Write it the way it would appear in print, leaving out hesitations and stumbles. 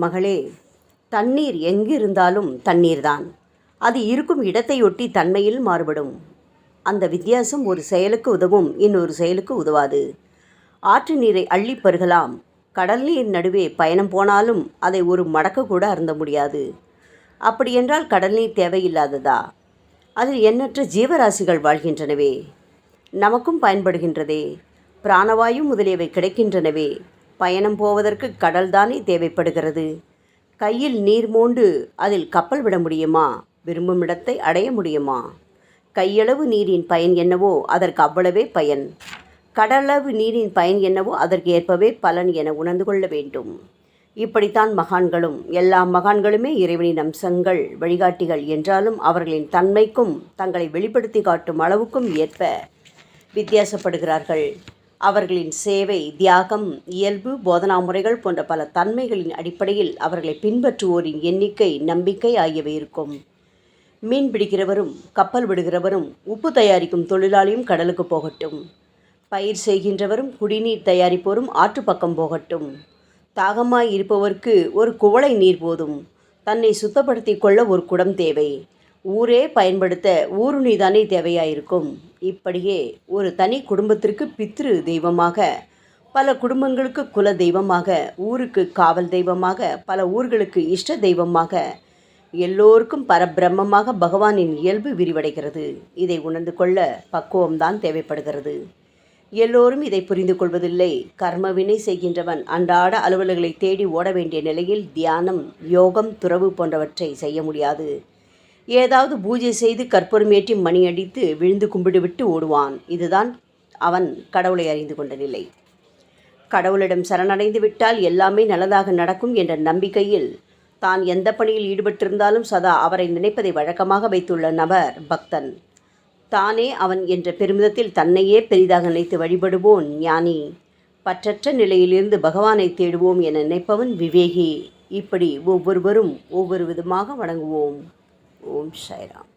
மகளே, தண்ணீர் எங்கு இருந்தாலும் தண்ணீர்தான். அது இருக்கும் இடத்தையொட்டி தன்மையில் மாறுபடும். அந்த வித்தியாசம் ஒரு செயலுக்கு உதவும், இன்னொரு செயலுக்கு உதவாது. ஆற்று நீரை அள்ளி பருகலாம். கடல் நீர் நடுவே பயணம் போனாலும் அதை ஒரு மடக்கு கூட அருந்த முடியாது. அப்படியென்றால் கடல் நீர் தேவையில்லாததா? அதில் எண்ணற்ற ஜீவராசிகள் வாழ்கின்றனவே, நமக்கும் பயன்படுகின்றதே. பிராணவாயு முதலியவை கிடைக்கின்றனவே. பயணம் போவதற்கு கடல்தானே தேவைப்படுகிறது. கையில் நீர் மோண்டு அதில் கப்பல் விட முடியுமா? விரும்பும் இடத்தை அடைய முடியுமா? கையளவு நீரின் பயன் என்னவோ அதற்கு அவ்வளவே பயன். கடலளவு நீரின் பயன் என்னவோ அதற்கு ஏற்பவே பலன் என உணர்ந்து கொள்ள வேண்டும். இப்படித்தான் மகான்களும். எல்லா மகான்களுமே இறைவனின் அம்சங்கள், வழிகாட்டிகள் என்றாலும் அவர்களின் தன்மைக்கும் தங்களை வெளிப்படுத்தி காட்டும் அளவுக்கும் ஏற்ப வித்தியாசப்படுகிறார்கள். அவர்களின் சேவை, தியாகம், இயல்பு, போதனா முறைகள் போன்ற பல தன்மைகளின் அடிப்படையில் அவர்களை பின்பற்றுவோரின் எண்ணிக்கை, நம்பிக்கை ஆகியவை இருக்கும். மீன் பிடிக்கிறவரும் கப்பல் விடுகிறவரும் உப்பு தயாரிக்கும் தொழிலாளியும் கடலுக்கு போகட்டும். பயிர் செய்கின்றவரும் குடிநீர் தயாரிப்போரும் ஆற்று பக்கம் போகட்டும். தாகமாய் இருப்பவருக்கு ஒரு குவளை நீர் போதும். தன்னை சுத்தப்படுத்தி கொள்ள ஒரு குடம் தேவை. ஊரே பயன்படுத்த ஊருணிதானே தேவையாயிருக்கும். இப்படியே ஒரு தனி குடும்பத்திற்கு பித்ரு தெய்வமாக, பல குடும்பங்களுக்கு குல தெய்வமாக, ஊருக்கு காவல் தெய்வமாக, பல ஊர்களுக்கு இஷ்ட தெய்வமாக, எல்லோருக்கும் பரபிரம்மமாக பகவானின் இயல்பு விரிவடைகிறது. இதை உணர்ந்து கொள்ள பக்குவம்தான் தேவைப்படுகிறது. எல்லோரும் இதை புரிந்து கொள்வதில்லை. கர்மவினை செய்கின்றவன் அன்றாட அலுவல்களை தேடி ஓட வேண்டிய நிலையில் தியானம், யோகம், துறவு போன்றவற்றை செய்ய முடியாது. ஏதாவது பூஜை செய்து கற்பூரம் ஏற்றி மணி அடித்து விழுந்து கும்பிடுவிட்டு ஓடுவான். இதுதான் அவன் கடவுளை அறிந்து கொண்ட நிலை. கடவுளிடம் சரணடைந்து விட்டால் எல்லாமே நல்லதாக நடக்கும் என்ற நம்பிக்கையில் தான் எந்த பணியில் ஈடுபட்டிருந்தாலும் சதா அவரை நினைப்பதை வழக்கமாக வைத்துள்ள நபர் பக்தன். தானே அவன் என்ற பெருமிதத்தில் தன்னையே பெரிதாக நினைத்து வழிபடுவோன் ஞானி. பற்றற்ற நிலையிலிருந்து பகவானை தேடுவோம் என நினைப்பவன் விவேகி. இப்படி ஒவ்வொருவரும் ஒவ்வொரு விதமாக வணங்குவோம். ஓம் சாய்ராம்.